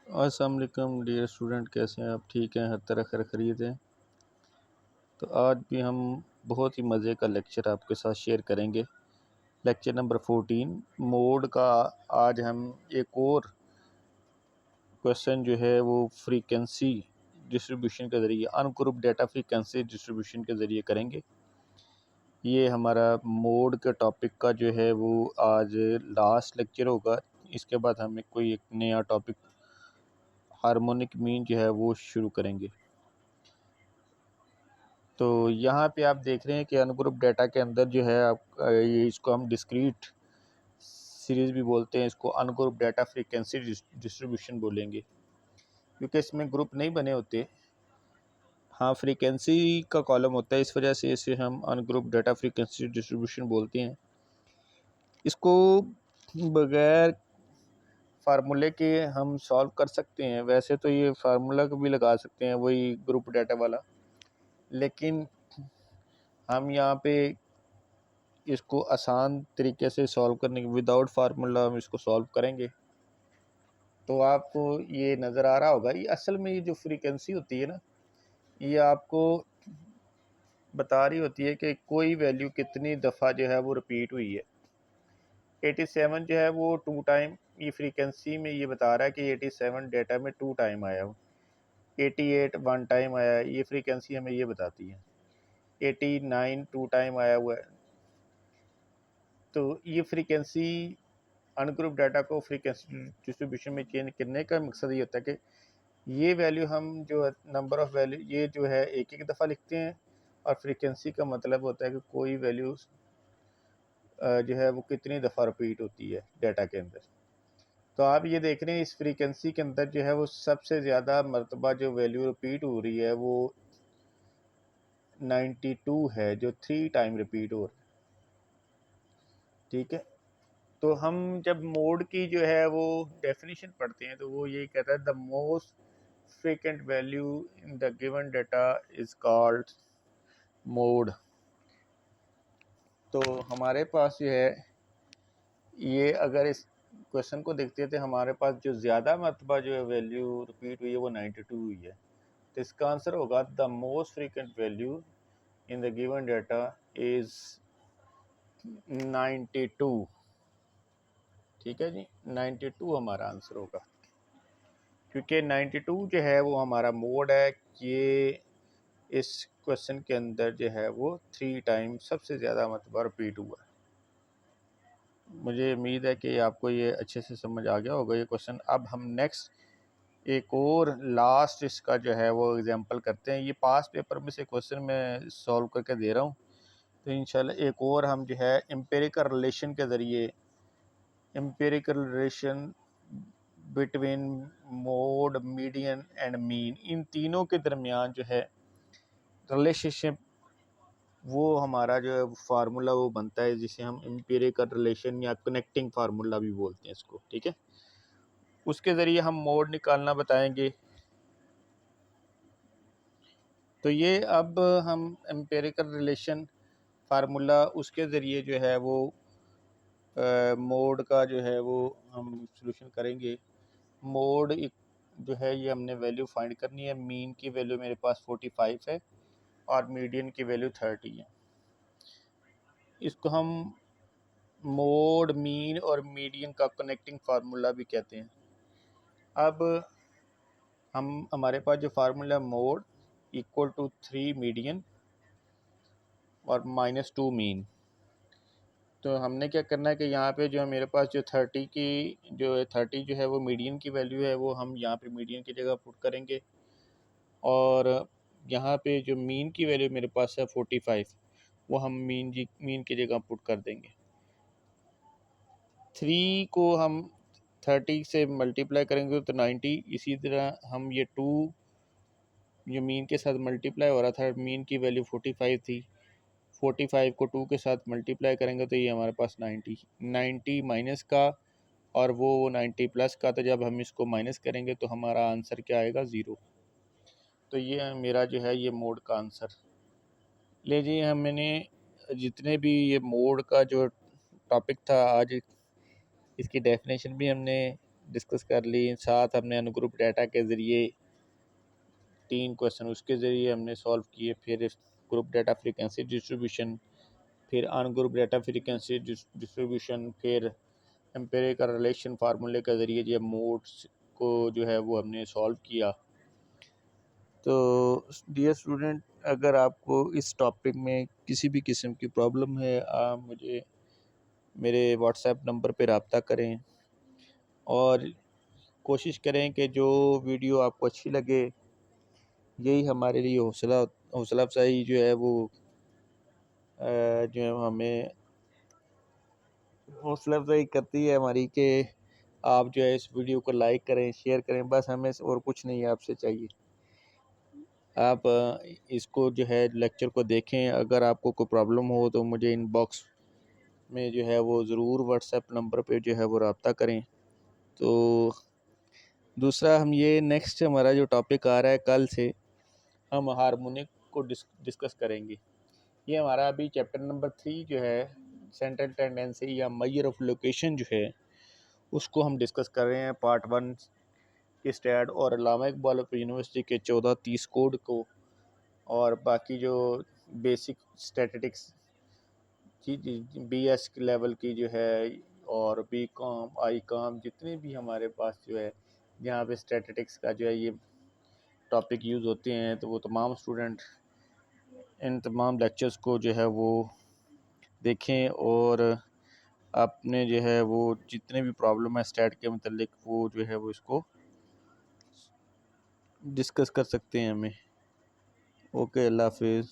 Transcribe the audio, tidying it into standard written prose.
अस्सलाम वालेकुम dear student, कैसे हैं आप? ठीक हैं? हर तरह खैर खैरियत है। तो आज भी हम बहुत ही मज़े का लेक्चर आपके साथ शेयर करेंगे। लेक्चर नंबर 14 मोड का। आज हम एक और क्वेश्चन जो है वो फ्रीक्वेंसी डिस्ट्रीब्यूशन के ज़रिए, अनग्रुप डेटा फ्रीक्वेंसी डिस्ट्रीब्यूशन के ज़रिए करेंगे। ये हमारा मोड के टॉपिक का जो है वो आज लास्ट लेक्चर होगा। इसके बाद हमें कोई एक नया टॉपिक हार्मोनिक मीन जो है वो शुरू करेंगे। तो यहाँ पे आप देख रहे हैं कि अनग्रुप डेटा के अंदर जो है आप ये इसको हम डिस्क्रीट सीरीज़ भी बोलते हैं, इसको अनग्रुप डेटा फ्रीक्वेंसी डिस्ट्रीब्यूशन बोलेंगे, क्योंकि इसमें ग्रुप नहीं बने होते। हाँ, फ्रीक्वेंसी का कॉलम होता है, इस वजह से इसे हम अनग्रुप डेटा फ्रीक्वेंसी डिस्ट्रीब्यूशन बोलते हैं। इसको बगैर फार्मूले के हम सॉल्व कर सकते हैं। वैसे तो ये फार्मूला को भी लगा सकते हैं, वही ग्रुप डेटा वाला, लेकिन हम यहाँ पे इसको आसान तरीके से सॉल्व करने के विदाउट फार्मूला हम इसको सॉल्व करेंगे। तो आपको ये नज़र आ रहा होगा, ये असल में ये जो फ्रीक्वेंसी होती है ना, ये आपको बता रही होती है कि कोई वैल्यू कितनी दफ़ा जो है वो रिपीट हुई है। 87 जो है वो 2 टाइम, ये फ्रीक्वेंसी में ये बता रहा है कि 87 डेटा में 2 टाइम आया हो। 88 1 टाइम आया है, ये फ्रीक्वेंसी हमें ये बताती है। 89 2 टाइम आया हुआ है। तो ये फ्रीक्वेंसी अनग्रुप डाटा को फ्रीक्वेंसी डिस्ट्रीब्यूशन में चेंज करने का मकसद ये होता है कि ये वैल्यू हम जो नंबर ऑफ़ वैल्यू ये जो है एक एक दफ़ा लिखते हैं, और फ्रीक्वेंसी का मतलब होता है कि कोई वैल्यू जो है वो कितनी दफ़ा रिपीट होती है डाटा के अंदर। तो आप ये देख रहे हैं इस फ्रीक्वेंसी के अंदर जो है वो सबसे ज़्यादा मरतबा जो वैल्यू रिपीट हो रही है वो 92 है, जो 3 टाइम रिपीट हो रहा है। ठीक है, तो हम जब मोड की जो है वो डेफिनेशन पढ़ते हैं तो वो यही कहता है the most frequent value in the given data is called mode. तो हमारे पास जो है ये अगर इस क्वेश्चन को देखते हैं तो हमारे पास जो ज़्यादा मरतबा जो है वैल्यू रिपीट हुई है वो 92 हुई है। तो इसका आंसर होगा the most frequent value in the given data is 92। ठीक है जी, 92 हमारा आंसर होगा, क्योंकि 92 जो है वो हमारा मोड है। ये इस क्वेश्चन के अंदर जो है वो 3 टाइम सबसे ज़्यादा मतलब रिपीट हुआ है। मुझे उम्मीद है कि आपको ये अच्छे से समझ आ गया होगा ये क्वेश्चन। अब हम नेक्स्ट एक और लास्ट इसका जो है वो एग्जांपल करते हैं। ये पास पेपर में से क्वेश्चन मैं सॉल्व करके दे रहा हूँ। तो इंशाल्लाह एक और हम जो है एम्पिरिकल रिलेशन के ज़रिए, empirical relation between mode, median and mean, इन तीनों के दरमियान जो है रिलेशनशिप, वो हमारा जो है फार्मूला वो बनता है, जिसे हम एम्पिरिकल रिलेशन या कनेक्टिंग फार्मूला भी बोलते हैं इसको। ठीक है, उसके ज़रिए हम मोड निकालना बताएंगे। तो ये अब हम एम्पिरिकल रिलेशन फार्मूला उसके ज़रिए जो है वो मोड का जो है वो हम सॉल्यूशन करेंगे। मोड जो है ये हमने वैल्यू फाइंड करनी है। मीन की वैल्यू मेरे पास 45 है और मीडियन की वैल्यू 30 है। इसको हम मोड, मीन और मीडियन का कनेक्टिंग फार्मूला भी कहते हैं। अब हमारे पास जो formula mode equal to 3 median और -2 मीन। तो हमने क्या करना है कि यहाँ पे जो मेरे पास जो 30 जो है वो मीडियन की वैल्यू है, वो हम यहाँ पे मीडियन की जगह पुट करेंगे, और यहाँ पे जो मीन की वैल्यू मेरे पास है 45, वो हम मीन की जगह पुट कर देंगे। 3 को हम 30 से मल्टीप्लाई करेंगे तो 90। इसी तरह हम ये 2 जो मीन के साथ मल्टीप्लाई हो रहा था, मीन की वैल्यू 45 थी, 45 को 2 के साथ मल्टीप्लाई करेंगे तो ये हमारे पास 90 माइनस का और वो 90 प्लस का। तो जब हम इसको माइनस करेंगे तो हमारा आंसर क्या आएगा? 0। तो ये मेरा जो है ये मोड का आंसर। लीजिए, हमने जितने भी ये मोड का जो टॉपिक था आज, इसकी डेफिनेशन भी हमने डिस्कस कर ली। साथ हमने अनग्रुप डाटा के ज़रिए 3 क्वेश्चन उसके ज़रिए हमने सॉल्व किए। फिर ग्रुप डाटा फ्रीक्वेंसी डिस्ट्रीब्यूशन, फिर अनग्रुप डाटा फ्रीक्वेंसी डिस्ट्रीब्यूशन, फिर एम्पिरिकल रिलेशन फार्मूले के ज़रिए जो मोड्स को जो है वो हमने सॉल्व किया। तो डियर स्टूडेंट, अगर आपको इस टॉपिक में किसी भी किस्म की प्रॉब्लम है, आप मुझे मेरे व्हाट्सएप नंबर पे रब्ता करें और कोशिश करें कि जो वीडियो आपको अच्छी लगे, यही हमारे लिए हौसला अफजाई जो है वो जो है हमें हौसला अफजाई करती है हमारी कि आप जो है इस वीडियो को लाइक करें, शेयर करें। बस हमें और कुछ नहीं आपसे चाहिए। आप इसको जो है लेक्चर को देखें। अगर आपको कोई प्रॉब्लम हो तो मुझे इनबॉक्स में जो है वो ज़रूर व्हाट्सएप नंबर पे जो है वो रब्ता करें। तो दूसरा, हम ये नेक्स्ट हमारा जो टॉपिक आ रहा है कल से, हम हार्मोनिक को डिस्कस करेंगे। ये हमारा अभी चैप्टर नंबर 3 जो है सेंट्रल टेंडेंसी या मेजर ऑफ लोकेशन जो है उसको हम डिस्कस कर रहे हैं पार्ट 1 के स्टैट और अल्लामा इकबाल यूनिवर्सिटी के 1430 कोड को, और बाकी जो बेसिक स्टैटिस्टिक्स BS लेवल की जो है और BCom ICom जितने भी हमारे पास जो है जहाँ पे स्टैटिस्टिक्स का जो है ये टॉपिक यूज़ होते हैं, तो वो तमाम स्टूडेंट इन तमाम लेक्चर्स को जो है वो देखें और आपने जो है वो जितने भी प्रॉब्लम है स्टैट के मतलब वो जो है वो इसको डिस्कस कर सकते हैं हमें। ओके, अल्लाह हाफिज़।